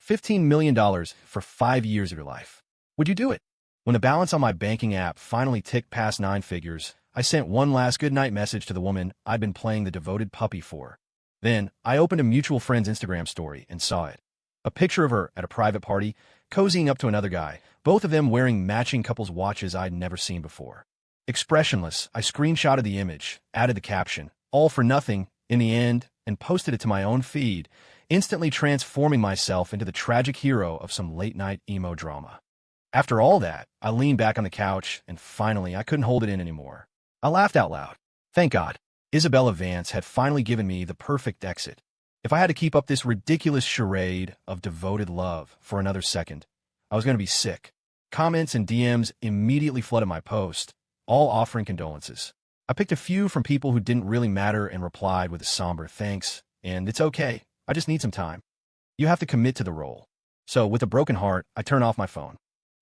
$15 million for 5 years of your life. Would you do it? When the balance on my banking app finally ticked past 9 figures, I sent one last goodnight message to the woman I'd been playing the devoted puppy for. Then, I opened a mutual friend's Instagram story and saw it. A picture of her at a private party, cozying up to another guy, both of them wearing matching couples' watches I'd never seen before. Expressionless, I screenshotted the image, added the caption, "All for nothing," in the end, and posted it to my own feed, instantly transforming myself into the tragic hero of some late-night emo drama. After all that, I leaned back on the couch, and finally, I couldn't hold it in anymore. I laughed out loud. Thank God. Isabella Vance had finally given me the perfect exit. If I had to keep up this ridiculous charade of devoted love for another second, I was going to be sick. Comments and DMs immediately flooded my post, all offering condolences. I picked a few from people who didn't really matter and replied with a somber thanks, and it's okay, I just need some time. You have to commit to the role. So, with a broken heart, I turned off my phone.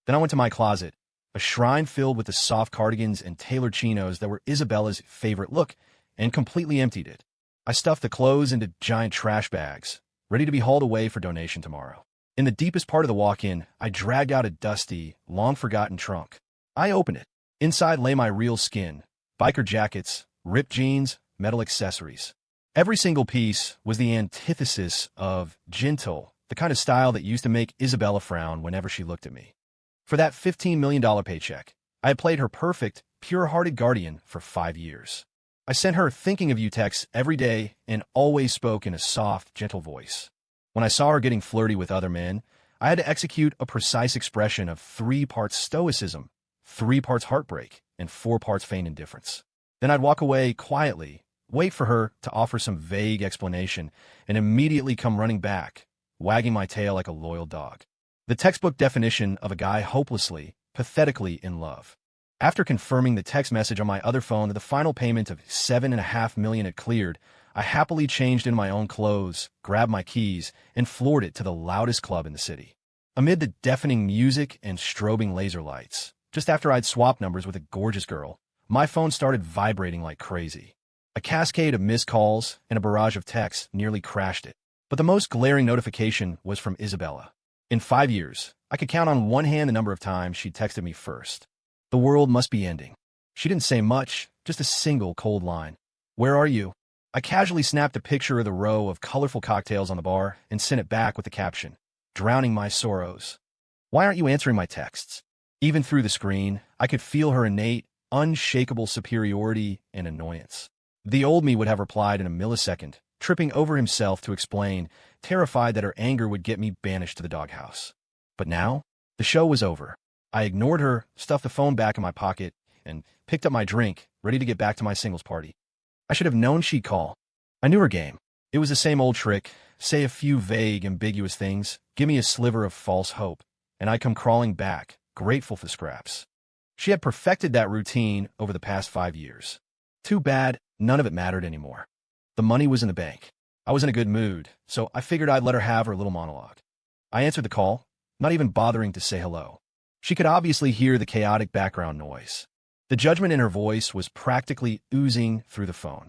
Then I went to my closet, a shrine filled with the soft cardigans and tailored chinos that were Isabella's favorite look, and completely emptied it. I stuffed the clothes into giant trash bags, ready to be hauled away for donation tomorrow. In the deepest part of the walk-in, I dragged out a dusty, long-forgotten trunk. I opened it. Inside lay my real skin, biker jackets, ripped jeans, metal accessories. Every single piece was the antithesis of gentle, the kind of style that used to make Isabella frown whenever she looked at me. For that $15 million paycheck, I had played her perfect, pure-hearted guardian for 5 years. I sent her thinking of you texts every day and always spoke in a soft, gentle voice. When I saw her getting flirty with other men, I had to execute a precise expression of 3 parts stoicism, 3 parts heartbreak, and 4 parts feigned indifference. Then I'd walk away quietly, wait for her to offer some vague explanation, and immediately come running back, wagging my tail like a loyal dog. The textbook definition of a guy hopelessly, pathetically in love. After confirming the text message on my other phone that the final payment of $7.5 million had cleared, I happily changed into my own clothes, grabbed my keys, and floored it to the loudest club in the city. Amid the deafening music and strobing laser lights, just after I'd swapped numbers with a gorgeous girl, my phone started vibrating like crazy. A cascade of missed calls and a barrage of texts nearly crashed it. But the most glaring notification was from Isabella. In 5 years, I could count on one hand the number of times she'd texted me first. The world must be ending. She didn't say much, just a single cold line. Where are you? I casually snapped a picture of the row of colorful cocktails on the bar and sent it back with the caption, "Drowning my sorrows." Why aren't you answering my texts? Even through the screen, I could feel her innate, unshakable superiority and annoyance. The old me would have replied in a millisecond, tripping over himself to explain, terrified that her anger would get me banished to the doghouse. But now, the show was over. I ignored her, stuffed the phone back in my pocket, and picked up my drink, ready to get back to my singles party. I should have known she'd call. I knew her game. It was the same old trick, say a few vague, ambiguous things, give me a sliver of false hope, and I'd come crawling back, grateful for scraps. She had perfected that routine over the past 5 years. Too bad, none of it mattered anymore. The money was in the bank. I was in a good mood, so I figured I'd let her have her little monologue. I answered the call, not even bothering to say hello. She could obviously hear the chaotic background noise. The judgment in her voice was practically oozing through the phone.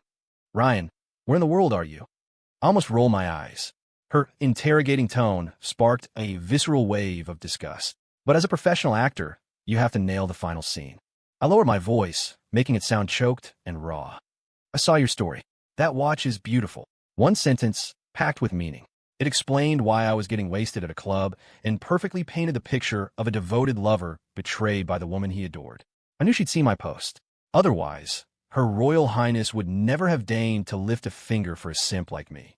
"Ryan, where in the world are you?" I almost rolled my eyes. Her interrogating tone sparked a visceral wave of disgust. But as a professional actor, you have to nail the final scene. I lowered my voice, making it sound choked and raw. "I saw your story. That watch is beautiful." One sentence, packed with meaning. It explained why I was getting wasted at a club and perfectly painted the picture of a devoted lover betrayed by the woman he adored. I knew she'd see my post. Otherwise, Her Royal Highness would never have deigned to lift a finger for a simp like me.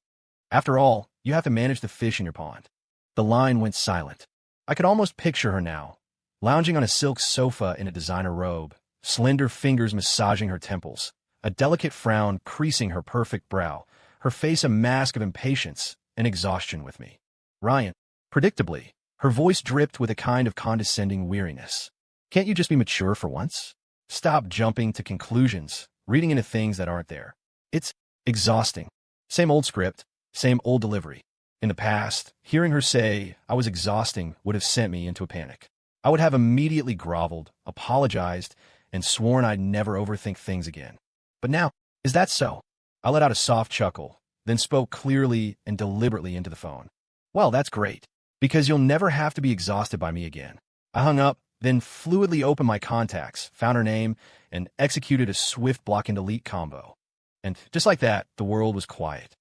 After all, you have to manage the fish in your pond. The line went silent. I could almost picture her now, lounging on a silk sofa in a designer robe, slender fingers massaging her temples, a delicate frown creasing her perfect brow, her face a mask of impatience and exhaustion with me. "Ryan," predictably, her voice dripped with a kind of condescending weariness. "Can't you just be mature for once? Stop jumping to conclusions, reading into things that aren't there. It's exhausting. Same old script, same old delivery." In the past, hearing her say I was exhausting would have sent me into a panic. I would have immediately groveled, apologized, and sworn I'd never overthink things again. But now, is that so? I let out a soft chuckle, then spoke clearly and deliberately into the phone. "Well, that's great. Because you'll never have to be exhausted by me again. I hung up, then fluidly opened my contacts, found her name, and executed a swift block and delete combo. And just like that, the world was quiet.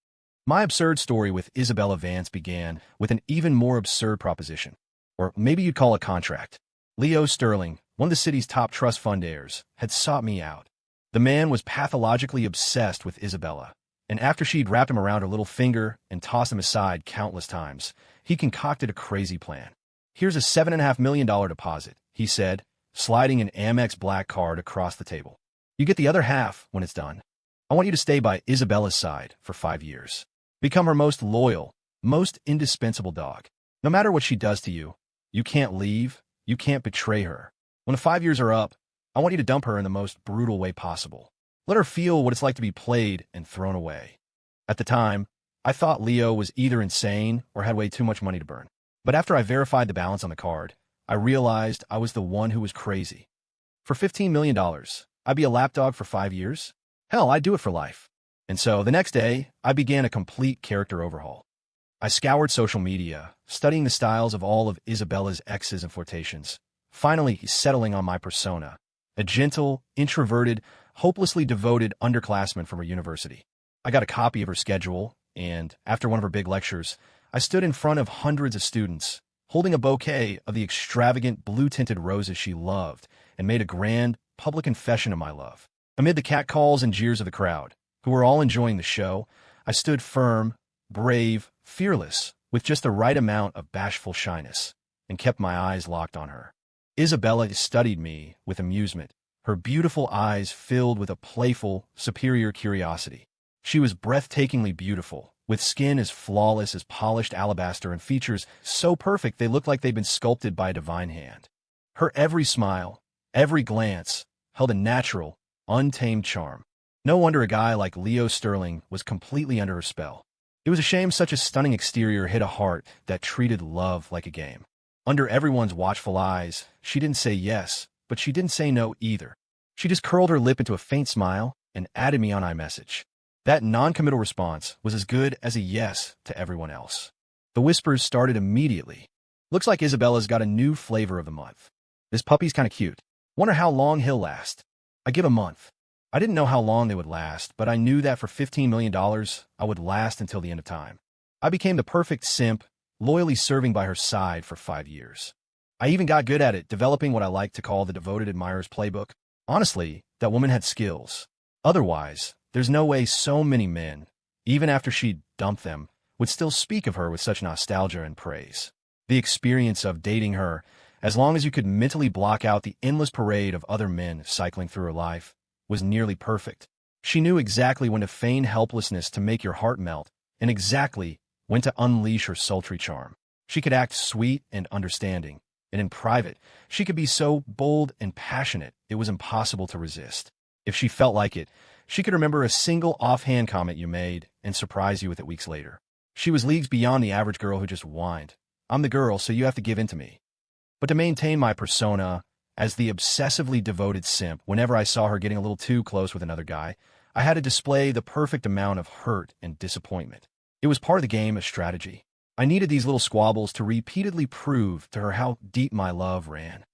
My absurd story with Isabella Vance began with an even more absurd proposition. Or maybe you'd call it contract. Leo Sterling, one of the city's top trust fund heirs, had sought me out. The man was pathologically obsessed with Isabella, and after she'd wrapped him around her little finger and tossed him aside countless times, he concocted a crazy plan. Here's a $7.5 million deposit, he said, sliding an Amex Black card across the table. You get the other half when it's done. I want you to stay by Isabella's side for 5 years. Become her most loyal, most indispensable dog. No matter what she does to you, you can't leave, you can't betray her. When the 5 years are up, I want you to dump her in the most brutal way possible. Let her feel what it's like to be played and thrown away. At the time, I thought Leo was either insane or had way too much money to burn. But after I verified the balance on the card, I realized I was the one who was crazy. For $15 million, I'd be a lapdog for 5 years? Hell, I'd do it for life. And so, the next day, I began a complete character overhaul. I scoured social media, studying the styles of all of Isabella's exes and flirtations, finally settling on my persona, a gentle, introverted, hopelessly devoted underclassman from her university. I got a copy of her schedule, and after one of her big lectures, I stood in front of hundreds of students, holding a bouquet of the extravagant blue-tinted roses she loved, and made a grand, public confession of my love. Amid the catcalls and jeers of the crowd, who were all enjoying the show, I stood firm, brave, fearless, with just the right amount of bashful shyness, and kept my eyes locked on her. Isabella studied me with amusement, her beautiful eyes filled with a playful, superior curiosity. She was breathtakingly beautiful, with skin as flawless as polished alabaster and features so perfect they looked like they'd been sculpted by a divine hand. Her every smile, every glance, held a natural, untamed charm. No wonder a guy like Leo Sterling was completely under her spell. It was a shame such a stunning exterior hid a heart that treated love like a game. Under everyone's watchful eyes, she didn't say yes, but she didn't say no either. She just curled her lip into a faint smile and added me on iMessage. That non-committal response was as good as a yes to everyone else. The whispers started immediately. Looks like Isabella's got a new flavor of the month. This puppy's kind of cute. Wonder how long he'll last. I give a month. I didn't know how long they would last, but I knew that for $15 million, I would last until the end of time. I became the perfect simp, loyally serving by her side for 5 years. I even got good at it, developing what I like to call the devoted admirer's playbook. Honestly, that woman had skills. Otherwise, there's no way so many men, even after she'd dumped them, would still speak of her with such nostalgia and praise. The experience of dating her, as long as you could mentally block out the endless parade of other men cycling through her life, was nearly perfect. She knew exactly when to feign helplessness to make your heart melt, and exactly when to unleash her sultry charm. She could act sweet and understanding, and in private, she could be so bold and passionate it was impossible to resist. If she felt like it, she could remember a single offhand comment you made and surprise you with it weeks later. She was leagues beyond the average girl who just whined. I'm the girl, so you have to give in to me. But to maintain my persona as the obsessively devoted simp, whenever I saw her getting a little too close with another guy, I had to display the perfect amount of hurt and disappointment. It was part of the game, a strategy. I needed these little squabbles to repeatedly prove to her how deep my love ran.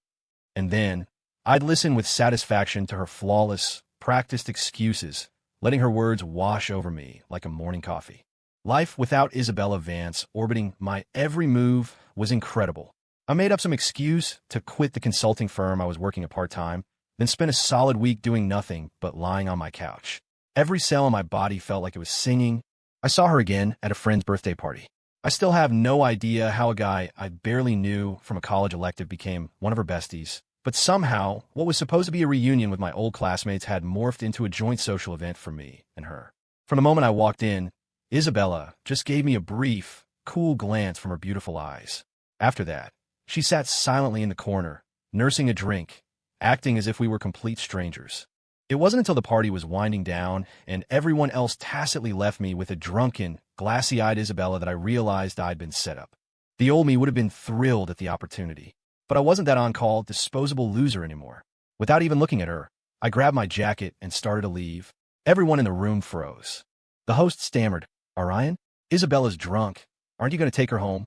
And then, I'd listen with satisfaction to her flawless, practiced excuses, letting her words wash over me like a morning coffee. Life without Isabella Vance orbiting my every move was incredible. I made up some excuse to quit the consulting firm I was working at part-time, then spent a solid week doing nothing but lying on my couch. Every cell in my body felt like it was singing. I saw her again at a friend's birthday party. I still have no idea how a guy I barely knew from a college elective became one of her besties, but somehow what was supposed to be a reunion with my old classmates had morphed into a joint social event for me and her. From the moment I walked in, Isabella just gave me a brief, cool glance from her beautiful eyes. After that, she sat silently in the corner, nursing a drink, acting as if we were complete strangers. It wasn't until the party was winding down and everyone else tacitly left me with a drunken, glassy-eyed Isabella that I realized I'd been set up. The old me would have been thrilled at the opportunity, but I wasn't that on-call, disposable loser anymore. Without even looking at her, I grabbed my jacket and started to leave. Everyone in the room froze. The host stammered, Orion? Isabella's drunk. Aren't you going to take her home?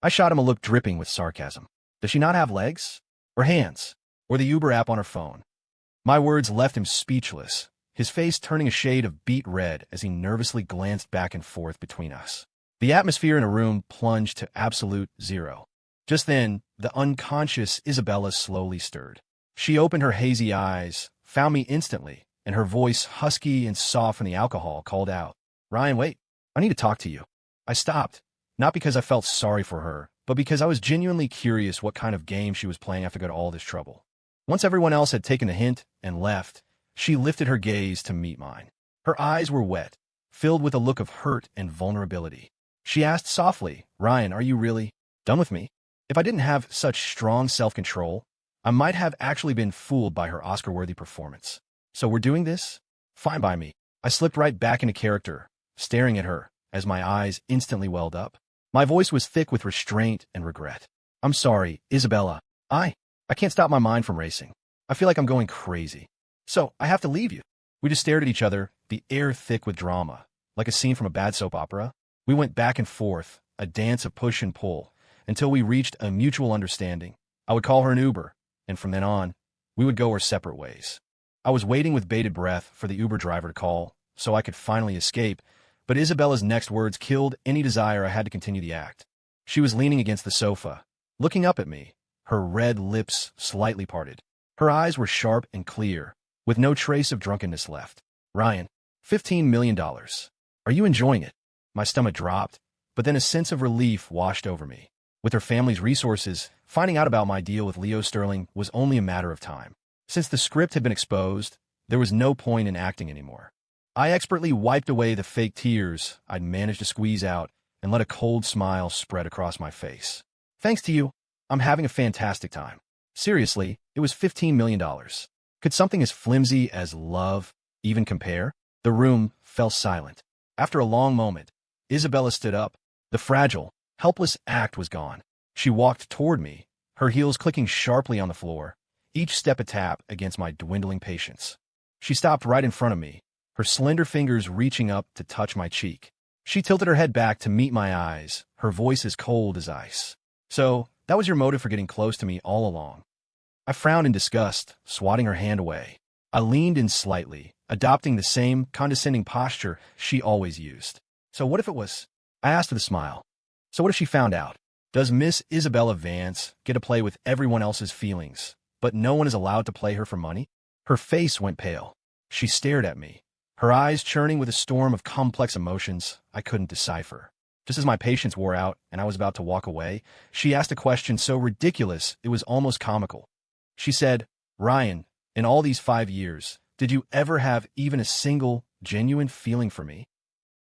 I shot him a look dripping with sarcasm. Does she not have legs? Or hands? Or the Uber app on her phone? My words left him speechless, his face turning a shade of beet red as he nervously glanced back and forth between us. The atmosphere in a room plunged to absolute zero. Just then, the unconscious Isabella slowly stirred. She opened her hazy eyes, found me instantly, and her voice, husky and soft from the alcohol, called out, "Ryan, wait, I need to talk to you." I stopped, not because I felt sorry for her, but because I was genuinely curious what kind of game she was playing after going to all this trouble. Once everyone else had taken the hint and left, she lifted her gaze to meet mine. Her eyes were wet, filled with a look of hurt and vulnerability. She asked softly, "Ryan, are you really done with me?" If I didn't have such strong self-control, I might have actually been fooled by her Oscar-worthy performance. "So we're doing this? Fine by me." I slipped right back into character, staring at her, as my eyes instantly welled up. My voice was thick with restraint and regret. "I'm sorry, Isabella. I can't stop my mind from racing. I feel like I'm going crazy. So, I have to leave you." We just stared at each other, the air thick with drama, like a scene from a bad soap opera. We went back and forth, a dance of push and pull, until we reached a mutual understanding. I would call her an Uber, and from then on, we would go our separate ways. I was waiting with bated breath for the Uber driver to call, so I could finally escape, but Isabella's next words killed any desire I had to continue the act. She was leaning against the sofa, looking up at me, her red lips slightly parted. Her eyes were sharp and clear, with no trace of drunkenness left. "Ryan, $15 million. Are you enjoying it?" My stomach dropped, but then a sense of relief washed over me. With her family's resources, finding out about my deal with Leo Sterling was only a matter of time. Since the script had been exposed, there was no point in acting anymore. I expertly wiped away the fake tears I'd managed to squeeze out and let a cold smile spread across my face. "Thanks to you, I'm having a fantastic time. Seriously, it was $15 million. Could something as flimsy as love even compare?" The room fell silent. After a long moment, Isabella stood up. The fragile, helpless act was gone. She walked toward me, her heels clicking sharply on the floor, each step a tap against my dwindling patience. She stopped right in front of me, her slender fingers reaching up to touch my cheek. She tilted her head back to meet my eyes, her voice as cold as ice. "So, that was your motive for getting close to me all along." I frowned in disgust, swatting her hand away. I leaned in slightly, adopting the same condescending posture she always used. "So what if it was?" I asked with a smile. "So what if she found out? Does Miss Isabella Vance get to play with everyone else's feelings, but no one is allowed to play her for money?" Her face went pale. She stared at me, her eyes churning with a storm of complex emotions I couldn't decipher. Just as my patience wore out and I was about to walk away, she asked a question so ridiculous it was almost comical. She said, "Ryan, in all these 5 years, did you ever have even a single, genuine feeling for me?"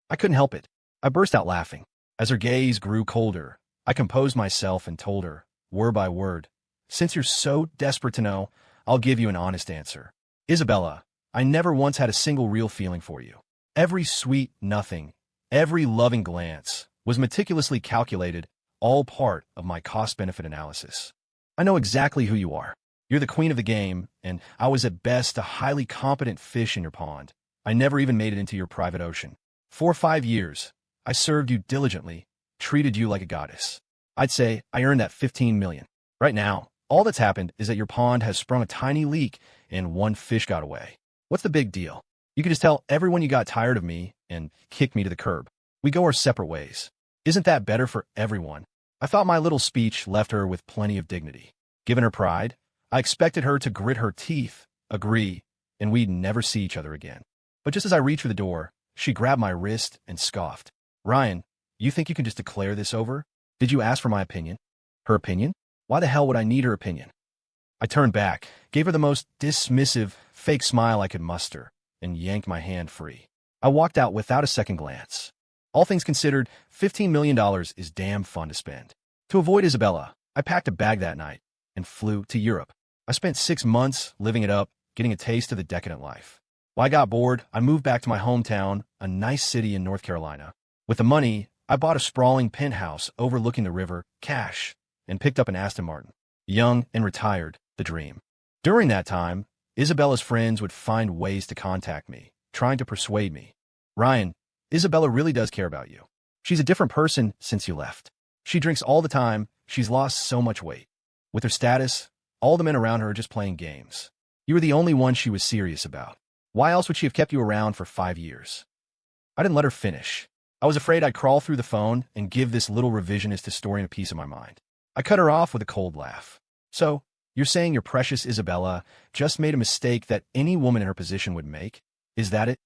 I couldn't help it. I burst out laughing. As her gaze grew colder, I composed myself and told her, word by word, "Since you're so desperate to know, I'll give you an honest answer. Isabella, I never once had a single real feeling for you. Every sweet nothing, every loving glance was meticulously calculated, all part of my cost-benefit analysis. I know exactly who you are. You're the queen of the game, and I was at best a highly competent fish in your pond. I never even made it into your private ocean. For 5 years, I served you diligently, treated you like a goddess. I'd say I earned that $15 million. Right now, all that's happened is that your pond has sprung a tiny leak and one fish got away. What's the big deal? You could just tell everyone you got tired of me and kick me to the curb. We go our separate ways. Isn't that better for everyone?" I thought my little speech left her with plenty of dignity. Given her pride, I expected her to grit her teeth, agree, and we'd never see each other again. But just as I reached for the door, she grabbed my wrist and scoffed. "Ryan, you think you can just declare this over? Did you ask for my opinion?" "Her opinion? Why the hell would I need her opinion?" I turned back, gave her the most dismissive, fake smile I could muster, and yanked my hand free. I walked out without a second glance. All things considered, $15 million is damn fun to spend. To avoid Isabella, I packed a bag that night and flew to Europe. I spent 6 months living it up, getting a taste of the decadent life. When I got bored, I moved back to my hometown, a nice city in North Carolina. With the money, I bought a sprawling penthouse overlooking the river, cash, and picked up an Aston Martin. Young and retired, the dream. During that time, Isabella's friends would find ways to contact me, trying to persuade me. "Ryan, Isabella really does care about you. She's a different person since you left." She drinks all the time. She's lost so much weight. With her status, all the men around her are just playing games. You were the only one she was serious about. Why else would she have kept you around for 5 years? I didn't let her finish. I was afraid I'd crawl through the phone and give this little revisionist historian a piece of my mind. I cut her off with a cold laugh. So, you're saying your precious Isabella just made a mistake that any woman in her position would make? Is that it?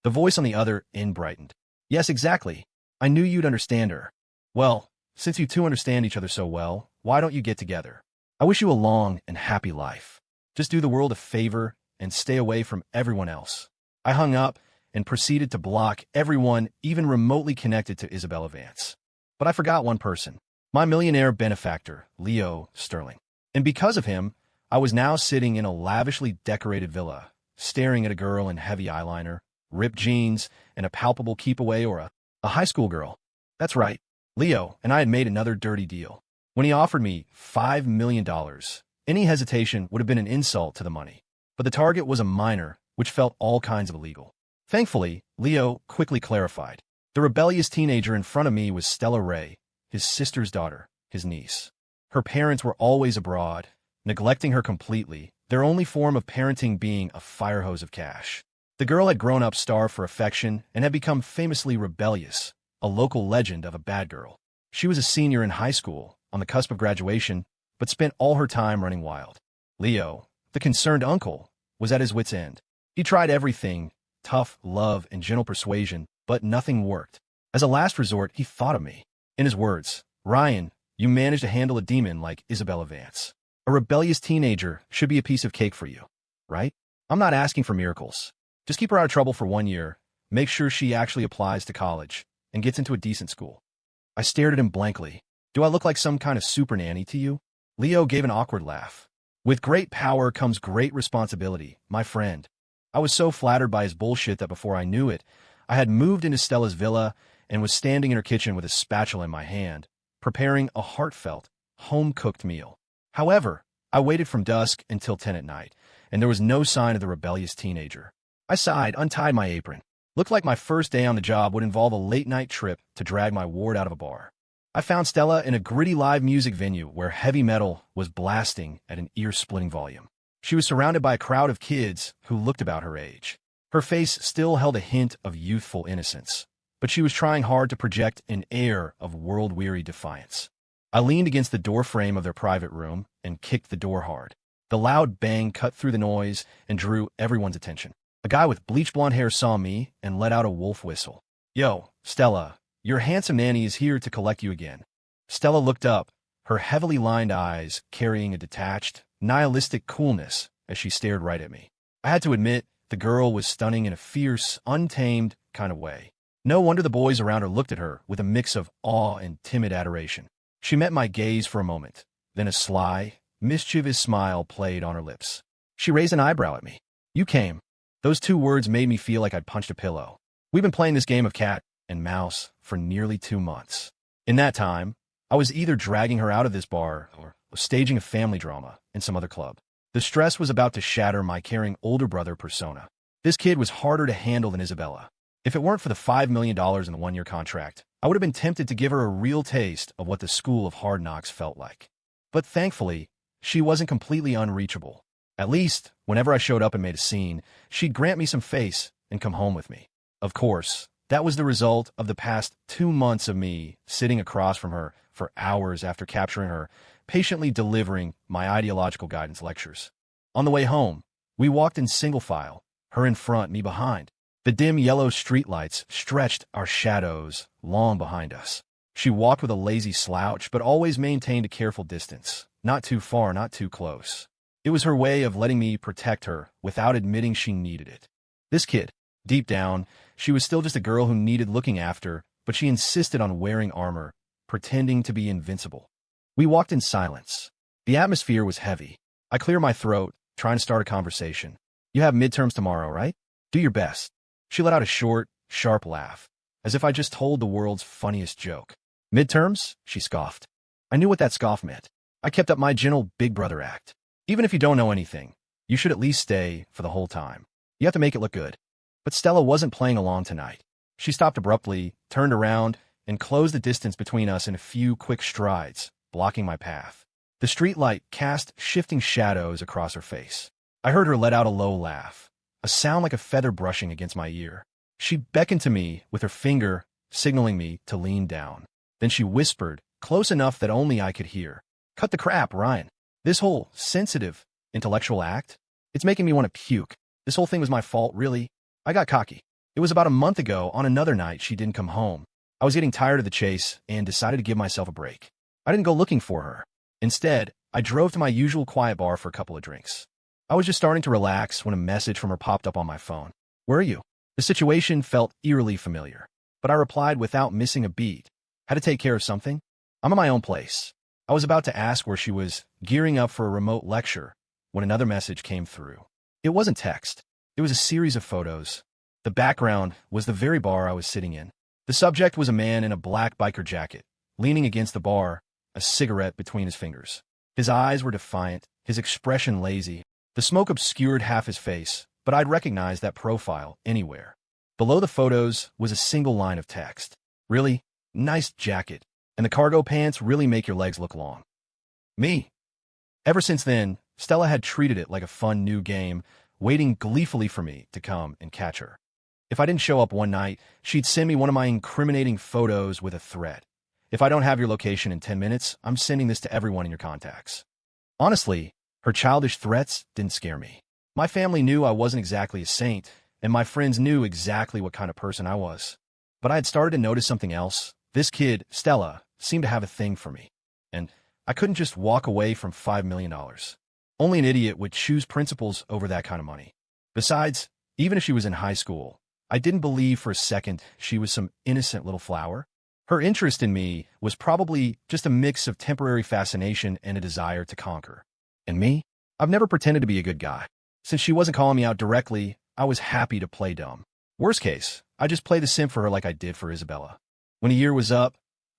The voice on the other end brightened. Yes, exactly. I knew you'd understand her. Well, since you two understand each other so well, why don't you get together? I wish you a long and happy life. Just do the world a favor and stay away from everyone else. I hung up and proceeded to block everyone even remotely connected to Isabella Vance. But I forgot one person. My millionaire benefactor, Leo Sterling. And because of him, I was now sitting in a lavishly decorated villa, staring at a girl in heavy eyeliner, ripped jeans, and a palpable keep-away or a high school girl. That's right. Leo and I had made another dirty deal. When he offered me $5 million, any hesitation would have been an insult to the money. But the target was a minor, which felt all kinds of illegal. Thankfully, Leo quickly clarified. The rebellious teenager in front of me was Stella Ray, his sister's daughter, his niece. Her parents were always abroad, neglecting her completely, their only form of parenting being a fire hose of cash. The girl had grown up starved for affection and had become famously rebellious, a local legend of a bad girl. She was a senior in high school, on the cusp of graduation, but spent all her time running wild. Leo, the concerned uncle, was at his wit's end. He tried everything, tough love and gentle persuasion, but nothing worked. As a last resort, he thought of me. In his words, Ryan, you managed to handle a demon like Isabella Vance. A rebellious teenager should be a piece of cake for you, right? I'm not asking for miracles. Just keep her out of trouble for 1 year, make sure she actually applies to college, and gets into a decent school. I stared at him blankly. Do I look like some kind of super nanny to you? Leo gave an awkward laugh. With great power comes great responsibility, my friend. I was so flattered by his bullshit that before I knew it, I had moved into Stella's villa and was standing in her kitchen with a spatula in my hand, preparing a heartfelt, home-cooked meal. However, I waited from dusk until 10 at night, and there was no sign of the rebellious teenager. I sighed, untied my apron. Looked like my first day on the job would involve a late-night trip to drag my ward out of a bar. I found Stella in a gritty live music venue where heavy metal was blasting at an ear-splitting volume. She was surrounded by a crowd of kids who looked about her age. Her face still held a hint of youthful innocence, but she was trying hard to project an air of world-weary defiance. I leaned against the doorframe of their private room and kicked the door hard. The loud bang cut through the noise and drew everyone's attention. A guy with bleach blonde hair saw me and let out a wolf whistle. Yo, Stella, your handsome nanny is here to collect you again. Stella looked up, her heavily lined eyes carrying a detached, nihilistic coolness as she stared right at me. I had to admit, the girl was stunning in a fierce, untamed kind of way. No wonder the boys around her looked at her with a mix of awe and timid adoration. She met my gaze for a moment, then a sly, mischievous smile played on her lips. She raised an eyebrow at me. You came. Those 2 words made me feel like I'd punched a pillow. We've been playing this game of cat and mouse for nearly 2 months. In that time, I was either dragging her out of this bar or staging a family drama in some other club. The stress was about to shatter my caring older brother persona. This kid was harder to handle than Isabella. If it weren't for the $5 million in the 1-year contract, I would have been tempted to give her a real taste of what the school of hard knocks felt like. But thankfully, she wasn't completely unreachable. At least, whenever I showed up and made a scene, she'd grant me some face and come home with me. Of course, that was the result of the past 2 months of me sitting across from her for hours after capturing her, patiently delivering my ideological guidance lectures. On the way home, we walked in single file, her in front, me behind. The dim yellow streetlights stretched our shadows long behind us. She walked with a lazy slouch, but always maintained a careful distance. Not too far, not too close. It was her way of letting me protect her without admitting she needed it. This kid, deep down, she was still just a girl who needed looking after, but she insisted on wearing armor, pretending to be invincible. We walked in silence. The atmosphere was heavy. I cleared my throat, trying to start a conversation. You have midterms tomorrow, right? Do your best. She let out a short, sharp laugh, as if I just told the world's funniest joke. Midterms? She scoffed. I knew what that scoff meant. I kept up my gentle big brother act. Even if you don't know anything, you should at least stay for the whole time. You have to make it look good. But Stella wasn't playing along tonight. She stopped abruptly, turned around, and closed the distance between us in a few quick strides, blocking my path. The streetlight cast shifting shadows across her face. I heard her let out a low laugh, a sound like a feather brushing against my ear. She beckoned to me with her finger, signaling me to lean down. Then she whispered, close enough that only I could hear. Cut the crap, Ryan. This whole sensitive, intellectual act, it's making me want to puke. This whole thing was my fault, really. I got cocky. It was about a month ago, on another night, she didn't come home. I was getting tired of the chase and decided to give myself a break. I didn't go looking for her. Instead, I drove to my usual quiet bar for a couple of drinks. I was just starting to relax when a message from her popped up on my phone. Where are you? The situation felt eerily familiar, but I replied without missing a beat. Had to take care of something? I'm in my own place. I was about to ask where she was gearing up for a remote lecture when another message came through. It wasn't text. It was a series of photos. The background was the very bar I was sitting in. The subject was a man in a black biker jacket, leaning against the bar, a cigarette between his fingers. His eyes were defiant, his expression lazy. The smoke obscured half his face, but I'd recognize that profile anywhere. Below the photos was a single line of text. Really? Nice jacket. And the cargo pants really make your legs look long. Me. Ever since then, Stella had treated it like a fun new game, waiting gleefully for me to come and catch her. If I didn't show up one night, she'd send me one of my incriminating photos with a threat. If I don't have your location in 10 minutes, I'm sending this to everyone in your contacts. Honestly, her childish threats didn't scare me. My family knew I wasn't exactly a saint, and my friends knew exactly what kind of person I was. But I had started to notice something else. This kid, Stella, seemed to have a thing for me. And I couldn't just walk away from $5 million. Only an idiot would choose principles over that kind of money. Besides, even if she was in high school, I didn't believe for a second she was some innocent little flower. Her interest in me was probably just a mix of temporary fascination and a desire to conquer. And me? I've never pretended to be a good guy. Since she wasn't calling me out directly, I was happy to play dumb. Worst case, I just play the simp for her like I did for Isabella. When a year was up,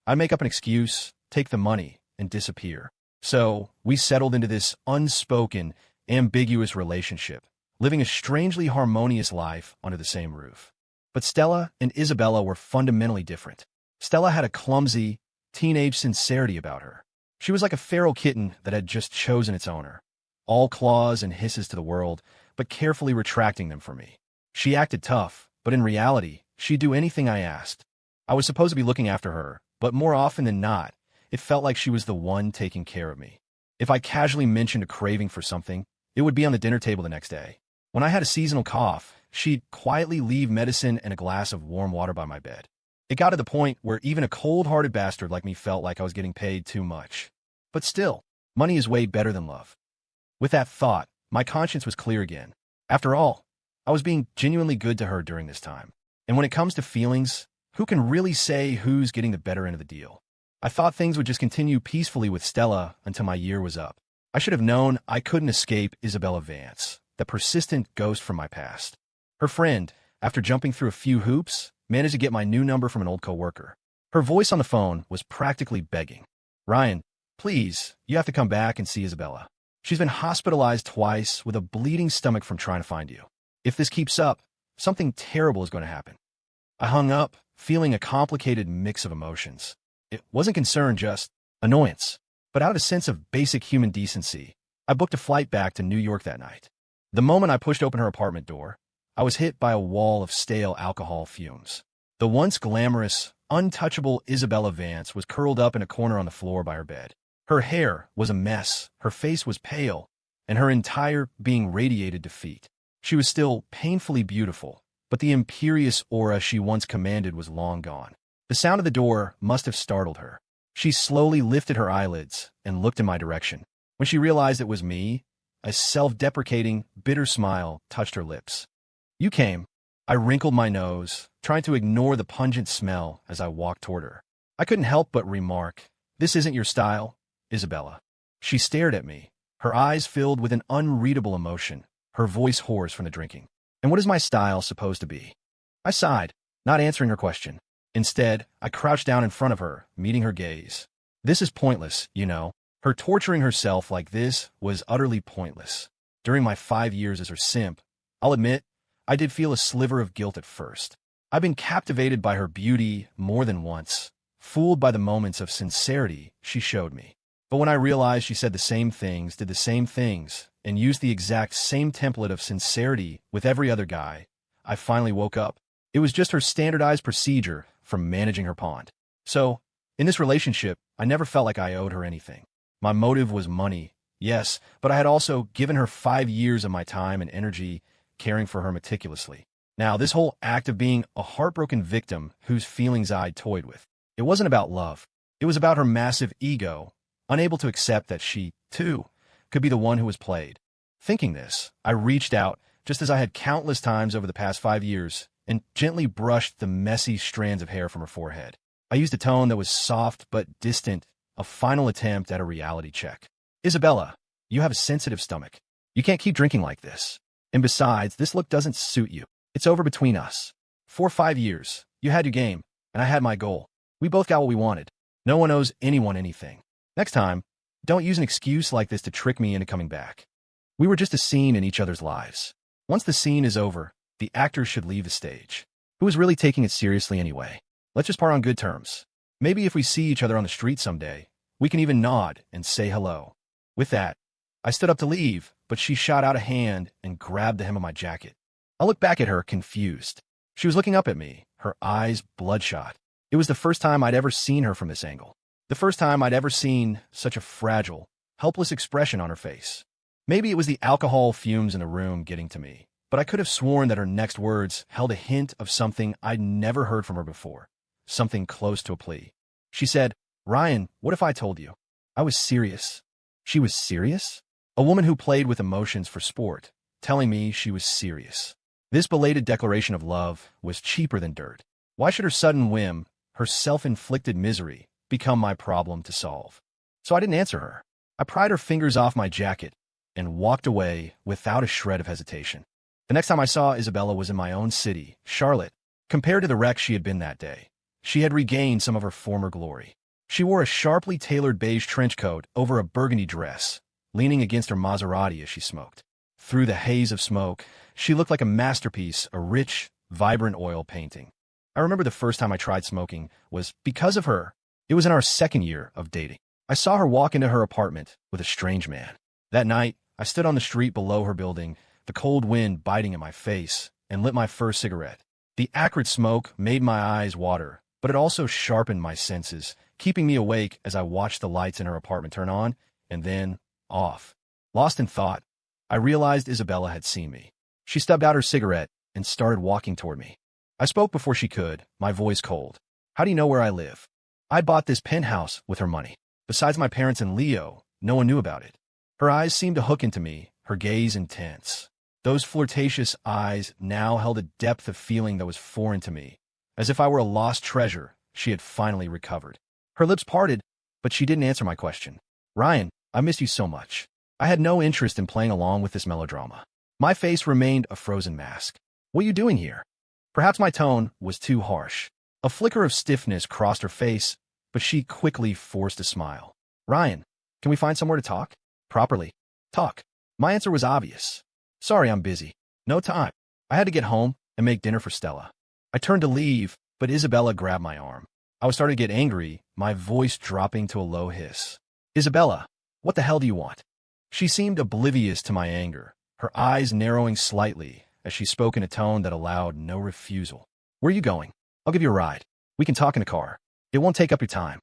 I'd make up an excuse, take the money, and disappear. So we settled into this unspoken, ambiguous relationship, living a strangely harmonious life under the same roof. But Stella and Isabella were fundamentally different. Stella had a clumsy, teenage sincerity about her. She was like a feral kitten that had just chosen its owner, all claws and hisses to the world, but carefully retracting them for me. She acted tough, but in reality, she'd do anything I asked. I was supposed to be looking after her, but more often than not, it felt like she was the one taking care of me. If I casually mentioned a craving for something, it would be on the dinner table the next day. When I had a seasonal cough, she'd quietly leave medicine and a glass of warm water by my bed. It got to the point where even a cold-hearted bastard like me felt like I was getting paid too much. But still, money is way better than love. With that thought, my conscience was clear again. After all, I was being genuinely good to her during this time. And when it comes to feelings, who can really say who's getting the better end of the deal? I thought things would just continue peacefully with Stella until my year was up. I should have known I couldn't escape Isabella Vance, the persistent ghost from my past. Her friend, after jumping through a few hoops, managed to get my new number from an old coworker. Her voice on the phone was practically begging. Ryan, please, you have to come back and see Isabella. She's been hospitalized twice with a bleeding stomach from trying to find you. If this keeps up, something terrible is going to happen. I hung up, feeling a complicated mix of emotions. It wasn't concern, just annoyance. But out of a sense of basic human decency, I booked a flight back to New York that night. The moment I pushed open her apartment door, I was hit by a wall of stale alcohol fumes. The once glamorous, untouchable Isabella Vance was curled up in a corner on the floor by her bed. Her hair was a mess, her face was pale, and her entire being radiated defeat. She was still painfully beautiful, but the imperious aura she once commanded was long gone. The sound of the door must have startled her. She slowly lifted her eyelids and looked in my direction. When she realized it was me, a self-deprecating, bitter smile touched her lips. You came. I wrinkled my nose, trying to ignore the pungent smell as I walked toward her. I couldn't help but remark, "This isn't your style, Isabella." She stared at me, her eyes filled with an unreadable emotion, her voice hoarse from the drinking. And what is my style supposed to be? I sighed, not answering her question. Instead, I crouched down in front of her, meeting her gaze. This is pointless, you know. Her torturing herself like this was utterly pointless. During my 5 years as her simp, I'll admit, I did feel a sliver of guilt at first. I've been captivated by her beauty more than once, fooled by the moments of sincerity she showed me. But when I realized she said the same things, did the same things, and used the exact same template of sincerity with every other guy, I finally woke up. It was just her standardized procedure from managing her pond. So, in this relationship, I never felt like I owed her anything. My motive was money, yes, but I had also given her 5 years of my time and energy caring for her meticulously. Now, this whole act of being a heartbroken victim whose feelings I'd toyed with, it wasn't about love. It was about her massive ego, unable to accept that she, too, could be the one who was played. Thinking this, I reached out, just as I had countless times over the past 5 years, and gently brushed the messy strands of hair from her forehead. I used a tone that was soft but distant, a final attempt at a reality check. Isabella, you have a sensitive stomach. You can't keep drinking like this. And besides, this look doesn't suit you. It's over between us. For 5 years, you had your game, and I had my goal. We both got what we wanted. No one owes anyone anything. Next time, don't use an excuse like this to trick me into coming back. We were just a scene in each other's lives. Once the scene is over, the actors should leave the stage. Who is really taking it seriously anyway? Let's just part on good terms. Maybe if we see each other on the street someday, we can even nod and say hello. With that, I stood up to leave, but she shot out a hand and grabbed the hem of my jacket. I looked back at her, confused. She was looking up at me, her eyes bloodshot. It was the first time I'd ever seen her from this angle. The first time I'd ever seen such a fragile, helpless expression on her face. Maybe it was the alcohol fumes in the room getting to me, but I could have sworn that her next words held a hint of something I'd never heard from her before, something close to a plea. She said, "Ryan, what if I told you? I was serious." She was serious? A woman who played with emotions for sport, telling me she was serious. This belated declaration of love was cheaper than dirt. Why should her sudden whim, her self-inflicted misery, become my problem to solve? So I didn't answer her. I pried her fingers off my jacket and walked away without a shred of hesitation. The next time I saw Isabella was in my own city, Charlotte. Compared to the wreck she had been that day, she had regained some of her former glory. She wore a sharply tailored beige trench coat over a burgundy dress, leaning against her Maserati as she smoked. Through the haze of smoke, she looked like a masterpiece, a rich, vibrant oil painting. I remember the first time I tried smoking was because of her. It was in our second year of dating. I saw her walk into her apartment with a strange man. That night, I stood on the street below her building, the cold wind biting at my face, and lit my first cigarette. The acrid smoke made my eyes water, but it also sharpened my senses, keeping me awake as I watched the lights in her apartment turn on and then off. Lost in thought, I realized Isabella had seen me. She stubbed out her cigarette and started walking toward me. I spoke before she could, my voice cold. "How do you know where I live?" I bought this penthouse with her money. Besides my parents and Leo, no one knew about it. Her eyes seemed to hook into me, her gaze intense. Those flirtatious eyes now held a depth of feeling that was foreign to me. As if I were a lost treasure, she had finally recovered. Her lips parted, but she didn't answer my question. "Ryan, I miss you so much." I had no interest in playing along with this melodrama. My face remained a frozen mask. "What are you doing here?" Perhaps my tone was too harsh. A flicker of stiffness crossed her face, but she quickly forced a smile. "Ryan, can we find somewhere to talk? Properly. Talk." My answer was obvious. "Sorry, I'm busy. No time. I had to get home and make dinner for Stella." I turned to leave, but Isabella grabbed my arm. I was starting to get angry, my voice dropping to a low hiss. "Isabella, what the hell do you want?" She seemed oblivious to my anger, her eyes narrowing slightly as she spoke in a tone that allowed no refusal. "Where are you going? I'll give you a ride. We can talk in the car. It won't take up your time."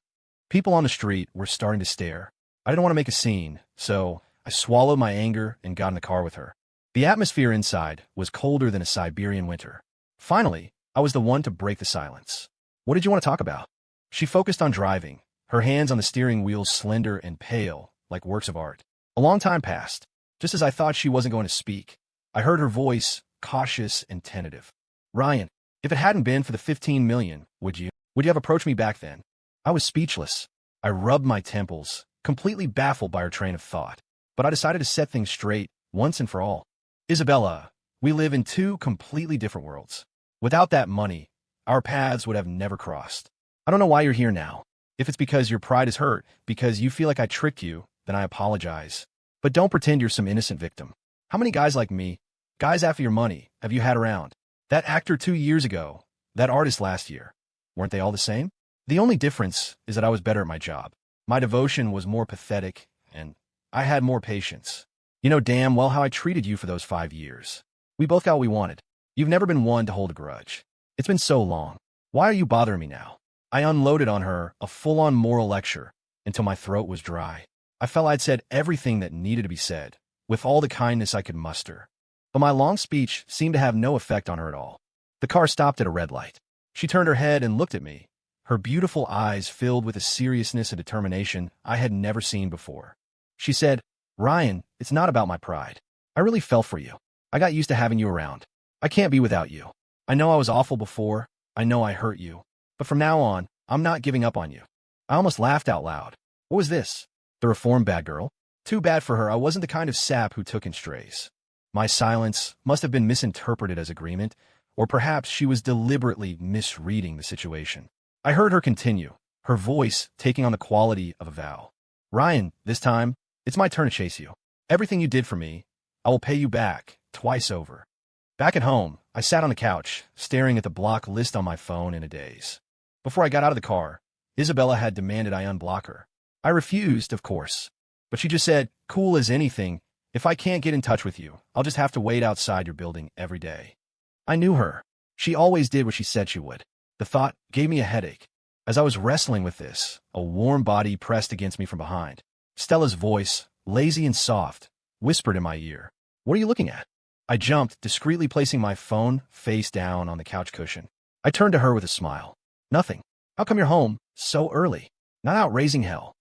People on the street were starting to stare. I didn't want to make a scene, so I swallowed my anger and got in the car with her. The atmosphere inside was colder than a Siberian winter. Finally, I was the one to break the silence. "What did you want to talk about?" She focused on driving, her hands on the steering wheel slender and pale, like works of art. A long time passed. Just as I thought she wasn't going to speak, I heard her voice, cautious and tentative. "Ryan, if it hadn't been for the 15 million, would you have approached me back then?" I was speechless. I rubbed my temples, completely baffled by her train of thought. But I decided to set things straight, once and for all. "Isabella, we live in two completely different worlds. Without that money, our paths would have never crossed. I don't know why you're here now. If it's because your pride is hurt, because you feel like I tricked you, then I apologize. But don't pretend you're some innocent victim. How many guys like me, guys after your money, have you had around? That actor 2 years ago, that artist last year, weren't they all the same? The only difference is that I was better at my job. My devotion was more pathetic, and I had more patience. You know damn well how I treated you for those 5 years. We both got what we wanted. You've never been one to hold a grudge. It's been so long. Why are you bothering me now? I unloaded on her a full-on moral lecture until my throat was dry. I felt I'd said everything that needed to be said, with all the kindness I could muster. But my long speech seemed to have no effect on her at all. The car stopped at a red light. She turned her head and looked at me, her beautiful eyes filled with a seriousness and determination I had never seen before. She said, "Ryan, it's not about my pride. I really fell for you. I got used to having you around. I can't be without you. I know I was awful before. I know I hurt you. But from now on, I'm not giving up on you." I almost laughed out loud. What was this? The reformed bad girl? Too bad for her I wasn't the kind of sap who took in strays. My silence must have been misinterpreted as agreement, or perhaps she was deliberately misreading the situation. I heard her continue, her voice taking on the quality of a vow. "Ryan, this time, it's my turn to chase you. Everything you did for me, I will pay you back, twice over." Back at home, I sat on the couch, staring at the block list on my phone in a daze. Before I got out of the car, Isabella had demanded I unblock her. I refused, of course, but she just said, "Cool as anything, if I can't get in touch with you, I'll just have to wait outside your building every day." I knew her. She always did what she said she would. The thought gave me a headache. As I was wrestling with this, a warm body pressed against me from behind. Stella's voice, lazy and soft, whispered in my ear, "What are you looking at?" I jumped, discreetly placing my phone face down on the couch cushion. I turned to her with a smile. "Nothing. How come you're home so early? Not out raising hell?"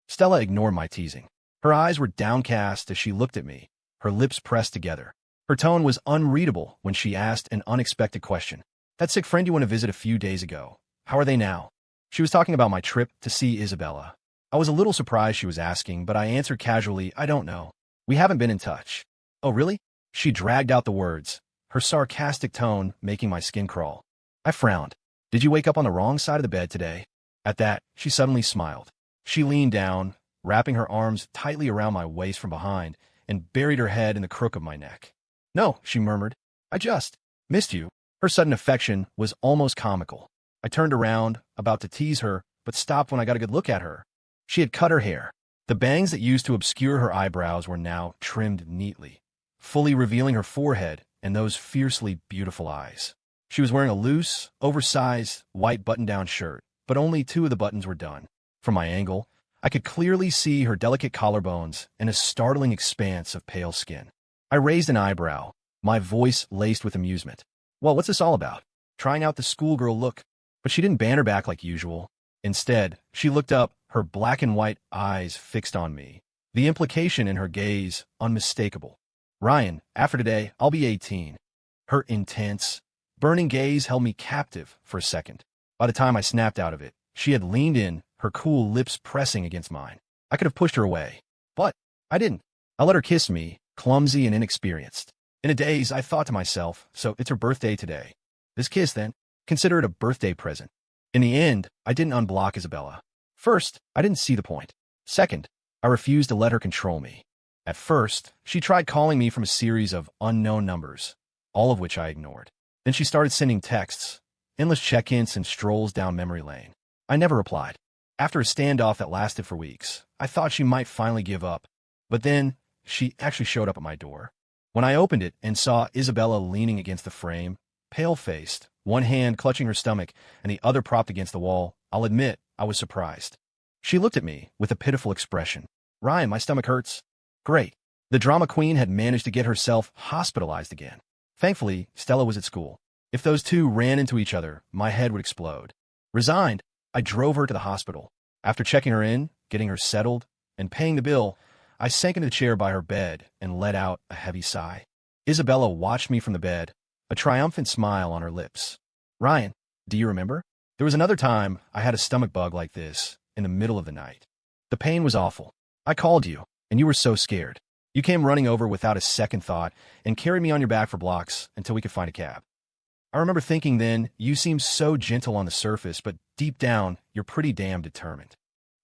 Stella ignored my teasing. Her eyes were downcast as she looked at me, her lips pressed together. Her tone was unreadable when she asked an unexpected question. "That sick friend you went to visit a few days ago, how are they now?" She was talking about my trip to see Isabella. I was a little surprised she was asking, but I answered casually, "I don't know. We haven't been in touch." "Oh, really?" She dragged out the words, her sarcastic tone making my skin crawl. I frowned. "Did you wake up on the wrong side of the bed today?" At that, she suddenly smiled. She leaned down, wrapping her arms tightly around my waist from behind, and buried her head in the crook of my neck. "No," she murmured. "I just missed you." Her sudden affection was almost comical. I turned around, about to tease her, but stopped when I got a good look at her. She had cut her hair. The bangs that used to obscure her eyebrows were now trimmed neatly, fully revealing her forehead and those fiercely beautiful eyes. She was wearing a loose, oversized, white button-down shirt, but only two of the buttons were done. From my angle, I could clearly see her delicate collarbones and a startling expanse of pale skin. I raised an eyebrow, my voice laced with amusement. "Well, what's this all about?" Trying out the schoolgirl look. But she didn't banter back like usual. Instead, she looked up, her black and white eyes fixed on me, the implication in her gaze unmistakable. "Ryan, after today, I'll be 18. Her intense, burning gaze held me captive for a second. By the time I snapped out of it, she had leaned in, her cool lips pressing against mine. I could have pushed her away, but I didn't. I let her kiss me, clumsy and inexperienced. In a daze, I thought to myself, so it's her birthday today. This kiss, then, consider it a birthday present. In the end, I didn't unblock Isabella. First, I didn't see the point. Second, I refused to let her control me. At first, she tried calling me from a series of unknown numbers, all of which I ignored. Then she started sending texts, endless check-ins and strolls down memory lane. I never replied. After a standoff that lasted for weeks, I thought she might finally give up. But then, she actually showed up at my door. When I opened it and saw Isabella leaning against the frame, pale-faced, one hand clutching her stomach and the other propped against the wall, I'll admit I was surprised. She looked at me with a pitiful expression. "Ryan, my stomach hurts." Great. The drama queen had managed to get herself hospitalized again. Thankfully, Stella was at school. If those two ran into each other, my head would explode. Resigned, I drove her to the hospital. After checking her in, getting her settled, and paying the bill, I sank into the chair by her bed and let out a heavy sigh. Isabella watched me from the bed, a triumphant smile on her lips. "Ryan, do you remember? There was another time I had a stomach bug like this in the middle of the night. The pain was awful. I called you, and you were so scared. You came running over without a second thought and carried me on your back for blocks until we could find a cab. I remember thinking then, you seem so gentle on the surface, but deep down, you're pretty damn determined."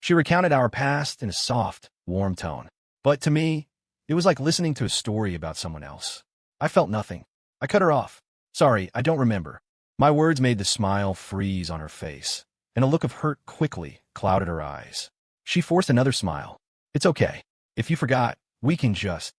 She recounted our past in a soft, warm tone. But to me, it was like listening to a story about someone else. I felt nothing. I cut her off. "Sorry, I don't remember." My words made the smile freeze on her face. and a look of hurt quickly clouded her eyes. She forced another smile. It's okay. If you forgot, we can just...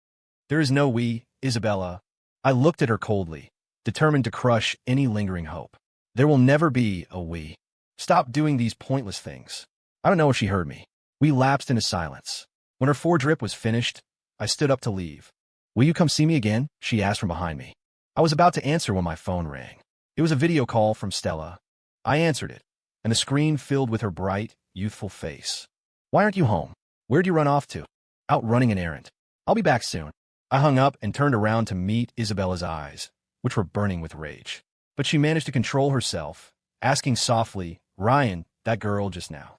There is no we, Isabella. I looked at her coldly, determined to crush any lingering hope. There will never be a we. Stop doing these pointless things. I don't know if she heard me. We lapsed into silence. When her four-drip was finished, I stood up to leave. Will you come see me again? She asked from behind me. I was about to answer when my phone rang. It was a video call from Stella. I answered it, and the screen filled with her bright, youthful face. Why aren't you home? Where'd you run off to? Out running an errand. I'll be back soon. I hung up and turned around to meet Isabella's eyes, which were burning with rage. But she managed to control herself, asking softly, Ryan, that girl just now.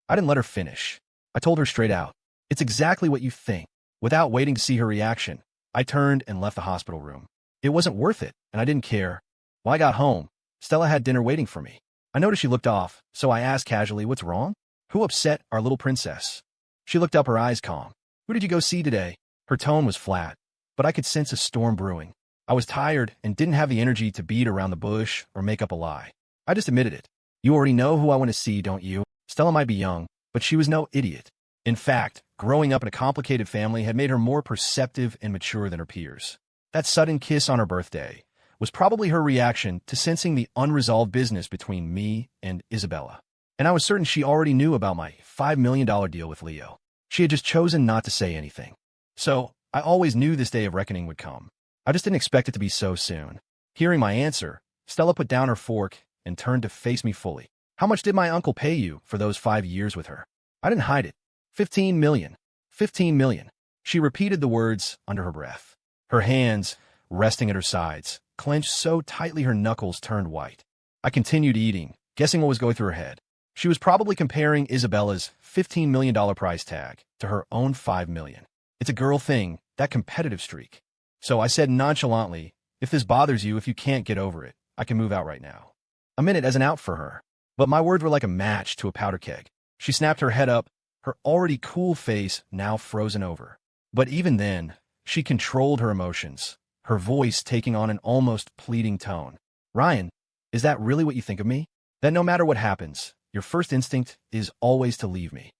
I didn't let her finish. I told her straight out. It's exactly what you think. Without waiting to see her reaction, I turned and left the hospital room. It wasn't worth it, and I didn't care. When I got home, Stella had dinner waiting for me. I noticed she looked off, so I asked casually, what's wrong? Who upset our little princess? She looked up, her eyes calm. Who did you go see today? Her tone was flat, but I could sense a storm brewing. I was tired and didn't have the energy to beat around the bush or make up a lie. I just admitted it. You already know who I want to see, don't you? Stella might be young, but she was no idiot. In fact, growing up in a complicated family had made her more perceptive and mature than her peers. That sudden kiss on her birthday was probably her reaction to sensing the unresolved business between me and Isabella. And I was certain she already knew about my $5 million deal with Leo. She had just chosen not to say anything. So, I always knew this day of reckoning would come. I just didn't expect it to be so soon. Hearing my answer, Stella put down her fork and turned to face me fully. How much did my uncle pay you for those 5 years with her? I didn't hide it. 15 million. 15 million. She repeated the words under her breath. Her hands, resting at her sides, clenched so tightly her knuckles turned white. I continued eating, guessing what was going through her head. She was probably comparing Isabella's $15 million price tag to her own $5 million. It's a girl thing, that competitive streak. So I said nonchalantly, if this bothers you, if you can't get over it, I can move out right now. A minute as an out for her. But my words were like a match to a powder keg. She snapped her head up, her already cool face now frozen over. But even then, she controlled her emotions, her voice taking on an almost pleading tone. Ryan, is that really what you think of me? That no matter what happens, your first instinct is always to leave me?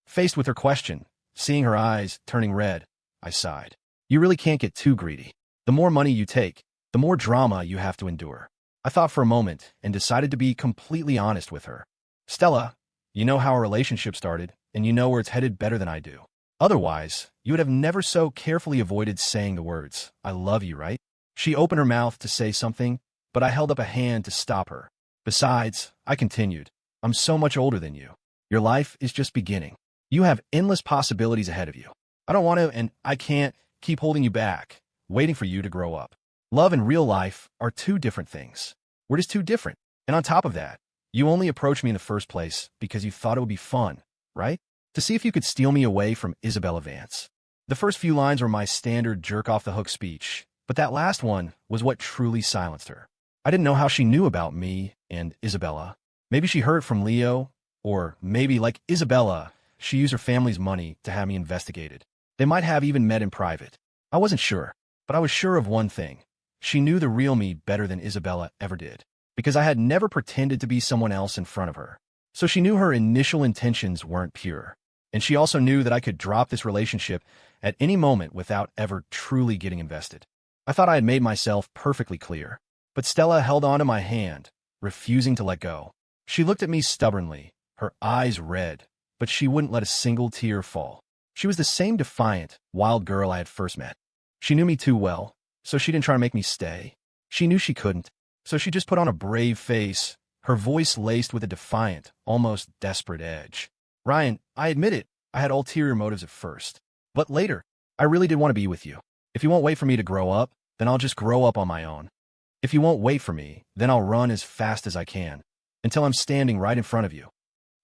Faced with her question, seeing her eyes turning red, I sighed. You really can't get too greedy. The more money you take, the more drama you have to endure. I thought for a moment and decided to be completely honest with her. Stella, you know how our relationship started, and you know where it's headed better than I do. Otherwise, you would have never so carefully avoided saying the words, I love you, right? She opened her mouth to say something, but I held up a hand to stop her. Besides, I continued, I'm so much older than you. Your life is just beginning. You have endless possibilities ahead of you. I don't want to, and I can't, keep holding you back, waiting for you to grow up. Love and real life are two different things. We're just too different. And on top of that, you only approached me in the first place because you thought it would be fun, right? To see if you could steal me away from Isabella Vance. The first few lines were my standard jerk-off-the-hook speech, but that last one was what truly silenced her. I didn't know how she knew about me and Isabella. Maybe she heard from Leo, or maybe, like Isabella, she used her family's money to have me investigated. They might have even met in private. I wasn't sure, but I was sure of one thing. She knew the real me better than Isabella ever did, because I had never pretended to be someone else in front of her. So she knew her initial intentions weren't pure. And she also knew that I could drop this relationship at any moment without ever truly getting invested. I thought I had made myself perfectly clear. But Stella held onto my hand, refusing to let go. She looked at me stubbornly, her eyes red, but she wouldn't let a single tear fall. She was the same defiant, wild girl I had first met. She knew me too well, so she didn't try to make me stay. She knew she couldn't, so she just put on a brave face, her voice laced with a defiant, almost desperate edge. Ryan, I admit it, I had ulterior motives at first. But later, I really did want to be with you. If you won't wait for me to grow up, then I'll just grow up on my own. If you won't wait for me, then I'll run as fast as I can, until I'm standing right in front of you.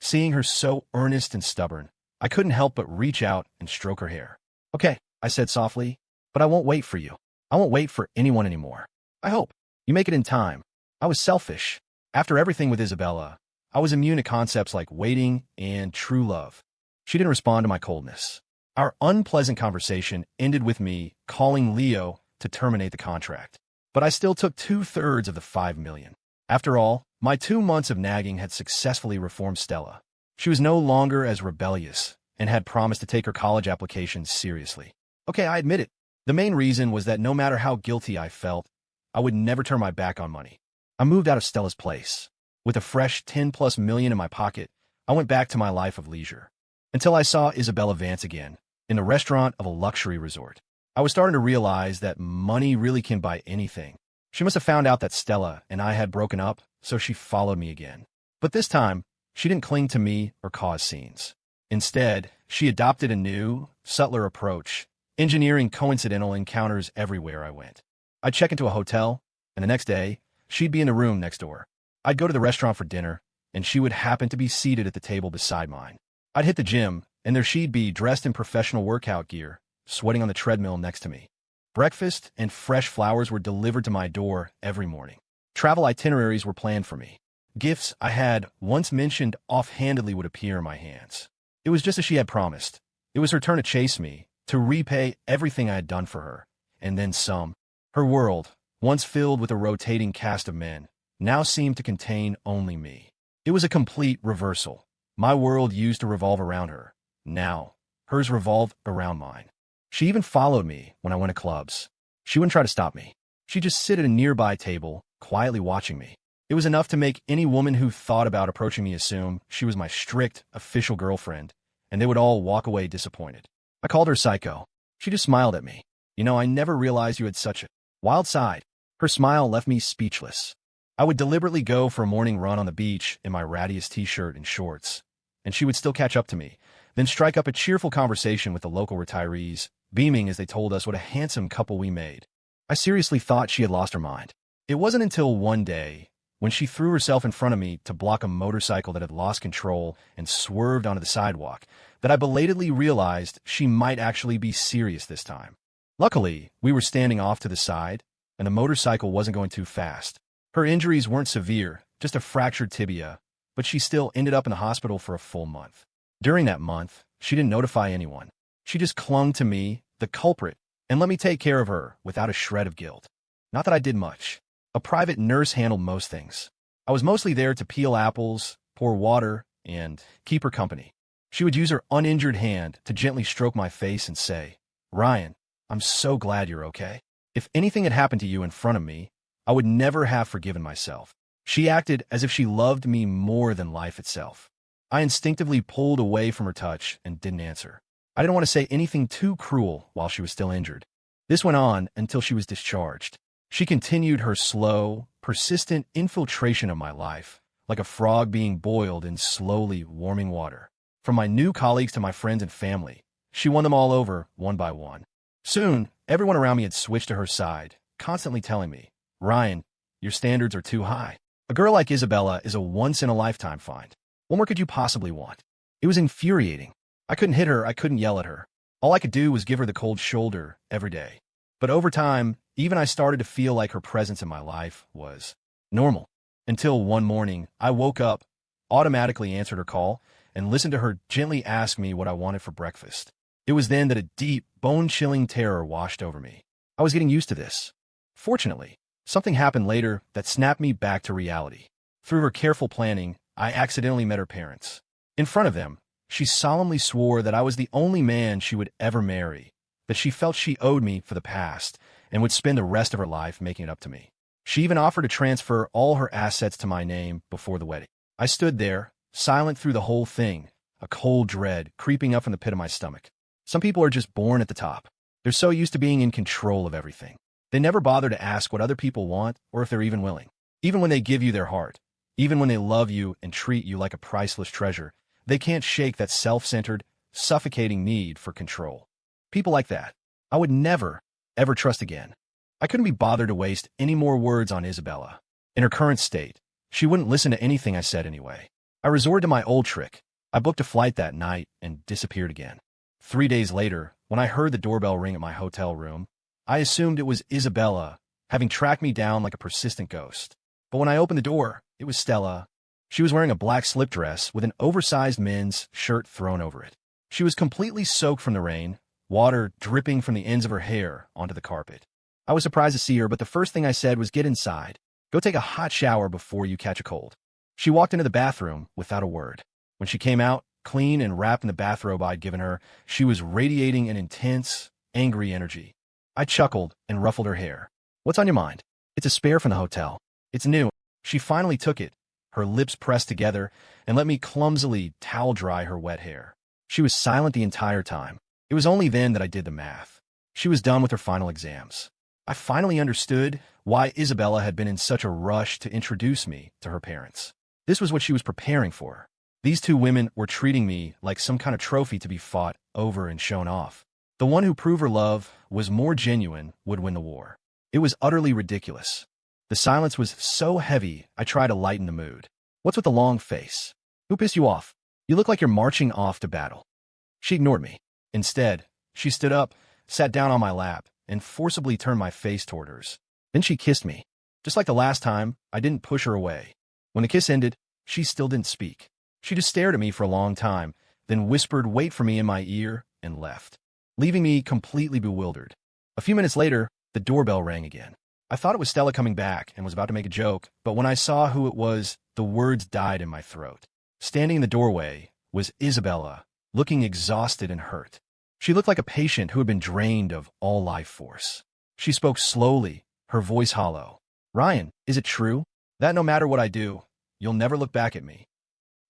Seeing her so earnest and stubborn, I couldn't help but reach out and stroke her hair. Okay, I said softly, but I won't wait for you. I won't wait for anyone anymore. I hope you make it in time. I was selfish. After everything with Isabella, I was immune to concepts like waiting and true love. She didn't respond to my coldness. Our unpleasant conversation ended with me calling Leo to terminate the contract. But I still took 2/3 of the $5 million. After all, My 2 months of nagging had successfully reformed Stella. She was no longer as rebellious and had promised to take her college applications seriously. Okay, I admit it. The main reason was that no matter how guilty I felt, I would never turn my back on money. I moved out of Stella's place. With a fresh 10+ million in my pocket, I went back to my life of leisure. Until I saw Isabella Vance again, in the restaurant of a luxury resort. I was starting to realize that money really can buy anything. She must have found out that Stella and I had broken up, so she followed me again. But this time, she didn't cling to me or cause scenes. Instead, she adopted a new, subtler approach, engineering coincidental encounters everywhere I went. I'd check into a hotel, and the next day, she'd be in the room next door. I'd go to the restaurant for dinner, and she would happen to be seated at the table beside mine. I'd hit the gym, and there she'd be dressed in professional workout gear, sweating on the treadmill next to me. Breakfast and fresh flowers were delivered to my door every morning. Travel itineraries were planned for me. Gifts I had once mentioned offhandedly would appear in my hands. It was just as she had promised. It was her turn to chase me, to repay everything I had done for her, and then some. Her world, once filled with a rotating cast of men, now seemed to contain only me. It was a complete reversal. My world used to revolve around her. Now, hers revolved around mine. She even followed me when I went to clubs. She wouldn't try to stop me. She'd just sit at a nearby table, quietly watching me. It was enough to make any woman who thought about approaching me assume she was my strict, official girlfriend, and they would all walk away disappointed. I called her psycho. She just smiled at me. You know, I never realized you had such a wild side. Her smile left me speechless. I would deliberately go for a morning run on the beach in my rattiest t-shirt and shorts, and she would still catch up to me, then strike up a cheerful conversation with the local retirees, beaming as they told us what a handsome couple we made. I seriously thought she had lost her mind. It wasn't until one day, when she threw herself in front of me to block a motorcycle that had lost control and swerved onto the sidewalk, that I belatedly realized she might actually be serious this time. Luckily, we were standing off to the side, and the motorcycle wasn't going too fast. Her injuries weren't severe, just a fractured tibia, but she still ended up in the hospital for a full month. During that month, she didn't notify anyone. She just clung to me, the culprit, and let me take care of her without a shred of guilt. Not that I did much. A private nurse handled most things. I was mostly there to peel apples, pour water, and keep her company. She would use her uninjured hand to gently stroke my face and say, "Ryan, I'm so glad you're okay. If anything had happened to you in front of me, I would never have forgiven myself." She acted as if she loved me more than life itself. I instinctively pulled away from her touch and didn't answer. I didn't want to say anything too cruel while she was still injured. This went on until she was discharged. She continued her slow, persistent infiltration of my life, like a frog being boiled in slowly warming water. From my new colleagues to my friends and family, she won them all over, one by one. Soon, everyone around me had switched to her side, constantly telling me, "Ryan, your standards are too high. A girl like Isabella is a once-in-a-lifetime find. What more could you possibly want?" It was infuriating. I couldn't hit her, I couldn't yell at her. All I could do was give her the cold shoulder every day. But over time, even I started to feel like her presence in my life was normal. Until one morning, I woke up, automatically answered her call, and listened to her gently ask me what I wanted for breakfast. It was then that a deep, bone-chilling terror washed over me. I was getting used to this. Fortunately, something happened later that snapped me back to reality. Through her careful planning, I accidentally met her parents. In front of them, she solemnly swore that I was the only man she would ever marry, that she felt she owed me for the past, and would spend the rest of her life making it up to me. She even offered to transfer all her assets to my name before the wedding. I stood there, silent through the whole thing, a cold dread creeping up from the pit of my stomach. Some people are just born at the top. They're so used to being in control of everything. They never bother to ask what other people want or if they're even willing. Even when they give you their heart, even when they love you and treat you like a priceless treasure, they can't shake that self-centered, suffocating need for control. People like that, I would never, ever trust again. I couldn't be bothered to waste any more words on Isabella. In her current state, she wouldn't listen to anything I said anyway. I resorted to my old trick. I booked a flight that night and disappeared again. 3 days later, when I heard the doorbell ring at my hotel room, I assumed it was Isabella, having tracked me down like a persistent ghost. But when I opened the door, it was Stella. She was wearing a black slip dress with an oversized men's shirt thrown over it. She was completely soaked from the rain, water dripping from the ends of her hair onto the carpet. I was surprised to see her, but the first thing I said was, "Get inside." Go take a hot shower before you catch a cold. She walked into the bathroom without a word. When she came out, clean and wrapped in the bathrobe I'd given her, she was radiating an intense, angry energy. I chuckled and ruffled her hair. What's on your mind? It's a spare from the hotel. It's new. She finally took it, her lips pressed together, and let me clumsily towel dry her wet hair. She was silent the entire time. It was only then that I did the math. She was done with her final exams. I finally understood why Isabella had been in such a rush to introduce me to her parents. This was what she was preparing for. These two women were treating me like some kind of trophy to be fought over and shown off. The one who proved her love was more genuine would win the war. It was utterly ridiculous. The silence was so heavy, I tried to lighten the mood. What's with the long face? Who pissed you off? You look like you're marching off to battle. She ignored me. Instead, she stood up, sat down on my lap, and forcibly turned my face toward hers. Then she kissed me. Just like the last time, I didn't push her away. When the kiss ended, she still didn't speak. She just stared at me for a long time, then whispered, "Wait for me," in my ear, and left, leaving me completely bewildered. A few minutes later, the doorbell rang again. I thought it was Stella coming back and was about to make a joke, but when I saw who it was, the words died in my throat. Standing in the doorway was Isabella, looking exhausted and hurt. She looked like a patient who had been drained of all life force. She spoke slowly, her voice hollow. "Ryan, is it true that no matter what I do, you'll never look back at me?"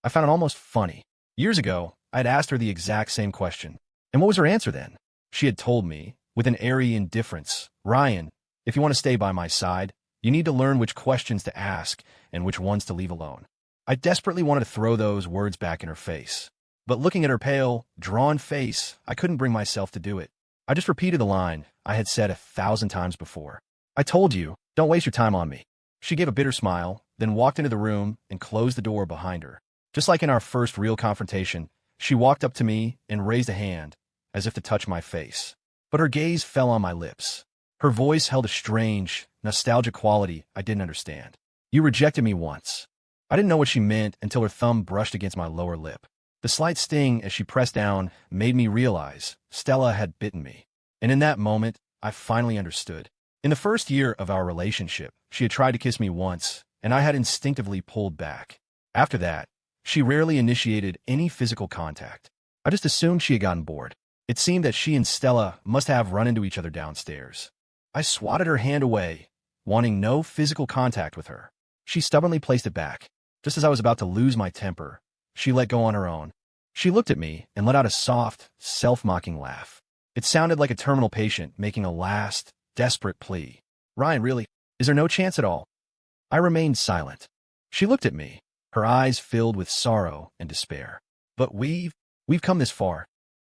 I found it almost funny. Years ago, I had asked her the exact same question. And what was her answer then? She had told me, with an airy indifference, "Ryan, if you want to stay by my side, you need to learn which questions to ask and which ones to leave alone." I desperately wanted to throw those words back in her face. But looking at her pale, drawn face, I couldn't bring myself to do it. I just repeated the line I had said 1,000 times before. "I told you, don't waste your time on me." She gave a bitter smile, then walked into the room and closed the door behind her. Just like in our first real confrontation, she walked up to me and raised a hand, as if to touch my face. But her gaze fell on my lips. Her voice held a strange, nostalgic quality I didn't understand. "You rejected me once." I didn't know what she meant until her thumb brushed against my lower lip. The slight sting as she pressed down made me realize Stella had bitten me. And in that moment, I finally understood. In the first year of our relationship, she had tried to kiss me once, and I had instinctively pulled back. After that, she rarely initiated any physical contact. I just assumed she had gotten bored. It seemed that she and Stella must have run into each other downstairs. I swatted her hand away, wanting no physical contact with her. She stubbornly placed it back. Just as I was about to lose my temper, she let go on her own. She looked at me and let out a soft, self-mocking laugh. It sounded like a terminal patient making a last, desperate plea. "Ryan, really? Is there no chance at all?" I remained silent. She looked at me, her eyes filled with sorrow and despair. "But we've come this far."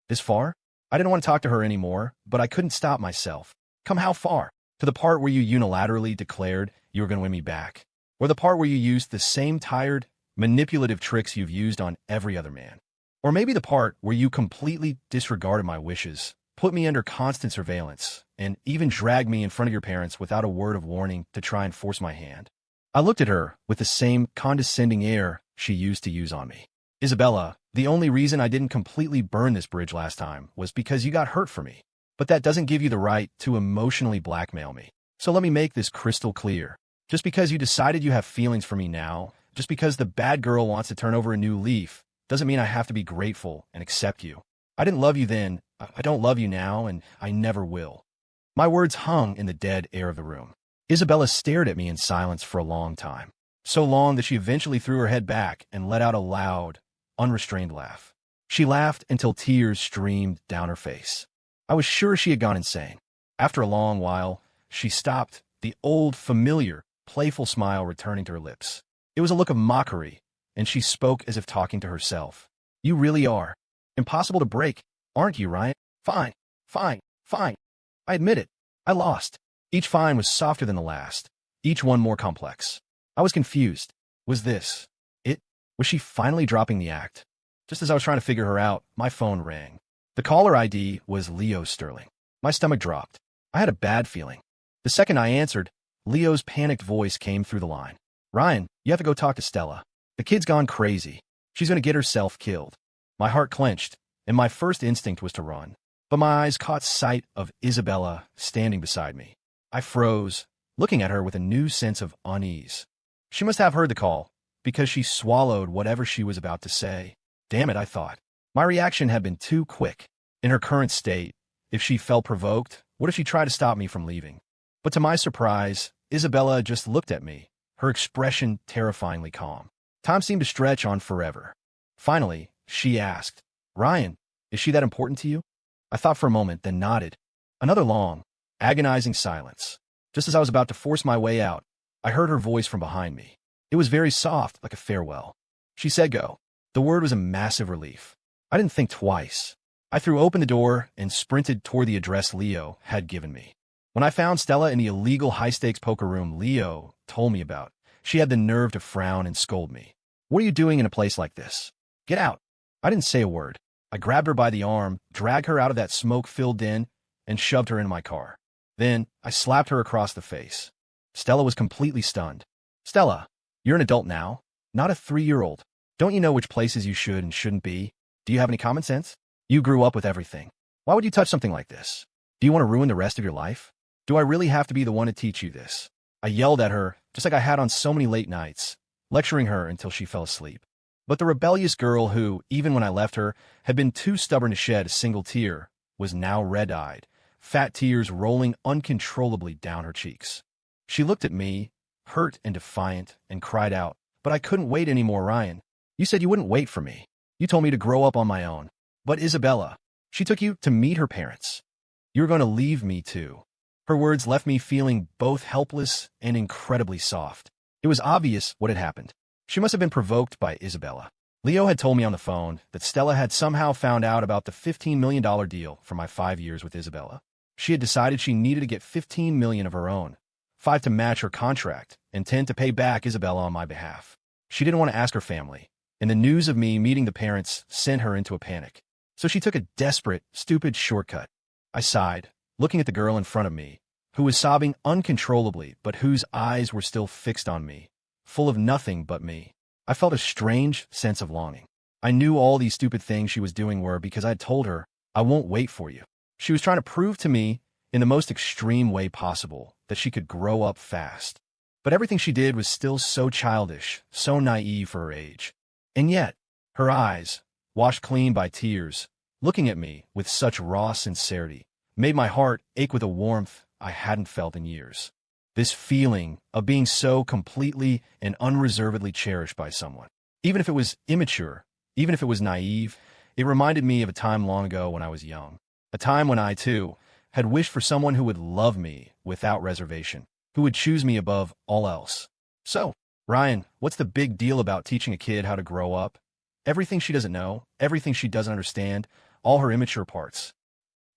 This far? I didn't want to talk to her anymore, but I couldn't stop myself. "Come how far? To the part where you unilaterally declared you were going to win me back? Or the part where you used the same tired, manipulative tricks you've used on every other man? Or maybe the part where you completely disregarded my wishes, put me under constant surveillance, and even dragged me in front of your parents without a word of warning to try and force my hand?" I looked at her with the same condescending air she used to use on me. "Isabella, the only reason I didn't completely burn this bridge last time was because you got hurt for me. But that doesn't give you the right to emotionally blackmail me. So let me make this crystal clear. Just because you decided you have feelings for me now, just because the bad girl wants to turn over a new leaf, doesn't mean I have to be grateful and accept you. I didn't love you then, I don't love you now, and I never will." My words hung in the dead air of the room. Isabella stared at me in silence for a long time. So long that she eventually threw her head back and let out a loud, unrestrained laugh. She laughed until tears streamed down her face. I was sure she had gone insane. After a long while, she stopped, the old, familiar, playful smile returning to her lips. It was a look of mockery, and she spoke as if talking to herself. "You really are impossible to break, aren't you, Ryan? Fine, fine, fine. I admit it. I lost." Each fine was softer than the last, each one more complex. I was confused. Was this it? Was she finally dropping the act? Just as I was trying to figure her out, my phone rang. The caller ID was Leo Sterling. My stomach dropped. I had a bad feeling. The second I answered, Leo's panicked voice came through the line. "Ryan, you have to go talk to Stella. The kid's gone crazy. She's going to get herself killed." My heart clenched, and my first instinct was to run. But my eyes caught sight of Isabella standing beside me. I froze, looking at her with a new sense of unease. She must have heard the call, because she swallowed whatever she was about to say. Damn it, I thought. My reaction had been too quick. In her current state, if she felt provoked, what if she tried to stop me from leaving? But to my surprise, Isabella just looked at me, her expression terrifyingly calm. Time seemed to stretch on forever. Finally, she asked, Ryan, is she that important to you? I thought for a moment, then nodded. Another long, agonizing silence. Just as I was about to force my way out, I heard her voice from behind me. It was very soft, like a farewell. She said go. The word was a massive relief. I didn't think twice. I threw open the door and sprinted toward the address Leo had given me. When I found Stella in the illegal high-stakes poker room Leo told me about, she had the nerve to frown and scold me. What are you doing in a place like this? Get out. I didn't say a word. I grabbed her by the arm, dragged her out of that smoke-filled den, and shoved her into my car. Then, I slapped her across the face. Stella was completely stunned. Stella, you're an adult now, not a 3-year-old. Don't you know which places you should and shouldn't be? Do you have any common sense? You grew up with everything. Why would you touch something like this? Do you want to ruin the rest of your life? Do I really have to be the one to teach you this? I yelled at her, just like I had on so many late nights, lecturing her until she fell asleep. But the rebellious girl who, even when I left her, had been too stubborn to shed a single tear, was now red-eyed, fat tears rolling uncontrollably down her cheeks. She looked at me, hurt and defiant, and cried out, but I couldn't wait anymore, Ryan. You said you wouldn't wait for me. You told me to grow up on my own. But Isabella, she took you to meet her parents. You're going to leave me too. Her words left me feeling both helpless and incredibly soft. It was obvious what had happened. She must have been provoked by Isabella. Leo had told me on the phone that Stella had somehow found out about the $15 million deal for my 5 years with Isabella. She had decided she needed to get $15 million of her own, 5 to match her contract, and 10 to pay back Isabella on my behalf. She didn't want to ask her family, and the news of me meeting the parents sent her into a panic. So she took a desperate, stupid shortcut. I sighed, looking at the girl in front of me, who was sobbing uncontrollably but whose eyes were still fixed on me, full of nothing but me. I felt a strange sense of longing. I knew all these stupid things she was doing were because I had told her, I won't wait for you. She was trying to prove to me, in the most extreme way possible, that she could grow up fast. But everything she did was still so childish, so naive for her age. And yet, her eyes, washed clean by tears, looking at me with such raw sincerity, made my heart ache with a warmth I hadn't felt in years. This feeling of being so completely and unreservedly cherished by someone. Even if it was immature, even if it was naive, it reminded me of a time long ago when I was young. A time when I, too, had wished for someone who would love me without reservation, who would choose me above all else. So, Ryan, what's the big deal about teaching a kid how to grow up? Everything she doesn't know, everything she doesn't understand, all her immature parts.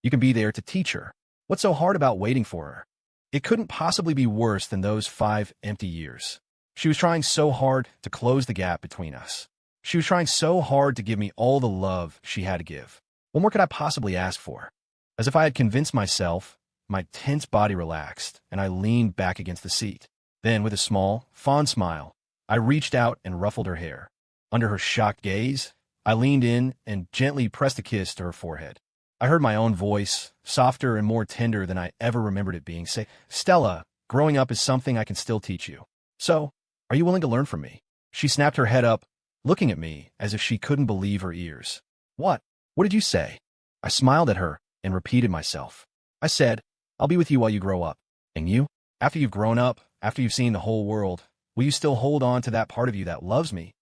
You can be there to teach her. What's so hard about waiting for her? It couldn't possibly be worse than those 5 empty years. She was trying so hard to close the gap between us. She was trying so hard to give me all the love she had to give. What more could I possibly ask for? As if I had convinced myself, my tense body relaxed, and I leaned back against the seat. Then, with a small, fond smile, I reached out and ruffled her hair. Under her shocked gaze, I leaned in and gently pressed a kiss to her forehead. I heard my own voice, softer and more tender than I ever remembered it being, say, Stella, growing up is something I can still teach you. So, are you willing to learn from me? She snapped her head up, looking at me as if she couldn't believe her ears. What? What did you say? I smiled at her and repeated myself. I said, I'll be with you while you grow up. And you? After you've grown up, after you've seen the whole world, will you still hold on to that part of you that loves me?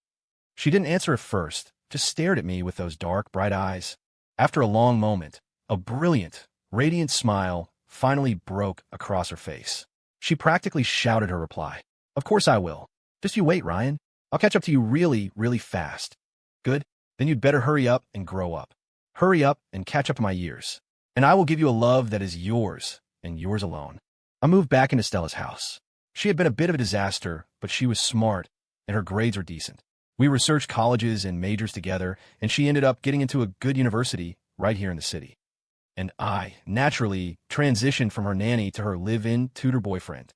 She didn't answer at first, just stared at me with those dark, bright eyes. After a long moment, a brilliant, radiant smile finally broke across her face. She practically shouted her reply. Of course I will. Just you wait, Ryan. I'll catch up to you really, really fast. Good? Then you'd better hurry up and grow up. Hurry up and catch up to my years. And I will give you a love that is yours, and yours alone. I moved back into Stella's house. She had been a bit of a disaster, but she was smart, and her grades were decent. We researched colleges and majors together, and she ended up getting into a good university right here in the city. And I, naturally, transitioned from her nanny to her live-in tutor boyfriend.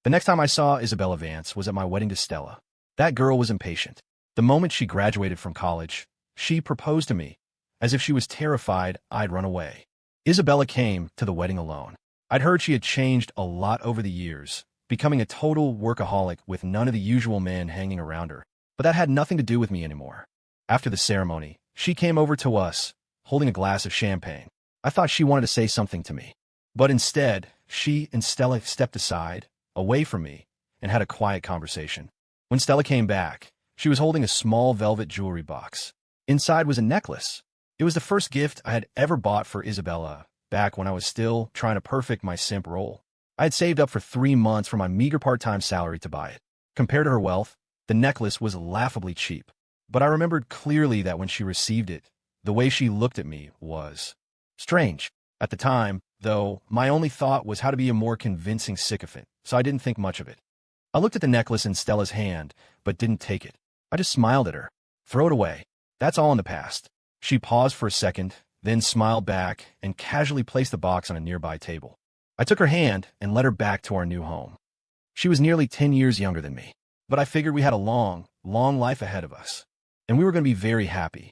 The next time I saw Isabella Vance was at my wedding to Stella. That girl was impatient. The moment she graduated from college, she proposed to me, as if she was terrified I'd run away. Isabella came to the wedding alone. I'd heard she had changed a lot over the years, becoming a total workaholic with none of the usual men hanging around her. But that had nothing to do with me anymore. After the ceremony, she came over to us, holding a glass of champagne. I thought she wanted to say something to me. But instead, she and Stella stepped aside, away from me, and had a quiet conversation. When Stella came back, she was holding a small velvet jewelry box. Inside was a necklace. It was the first gift I had ever bought for Isabella, back when I was still trying to perfect my simp role. I had saved up for 3 months from my meager part-time salary to buy it. Compared to her wealth, the necklace was laughably cheap. But I remembered clearly that when she received it, the way she looked at me was strange. At the time, though, my only thought was how to be a more convincing sycophant, so I didn't think much of it. I looked at the necklace in Stella's hand, but didn't take it. I just smiled at her. Throw it away. That's all in the past. She paused for a second, then smiled back and casually placed the box on a nearby table. I took her hand and led her back to our new home. She was nearly 10 years younger than me, but I figured we had a long, long life ahead of us, and we were going to be very happy.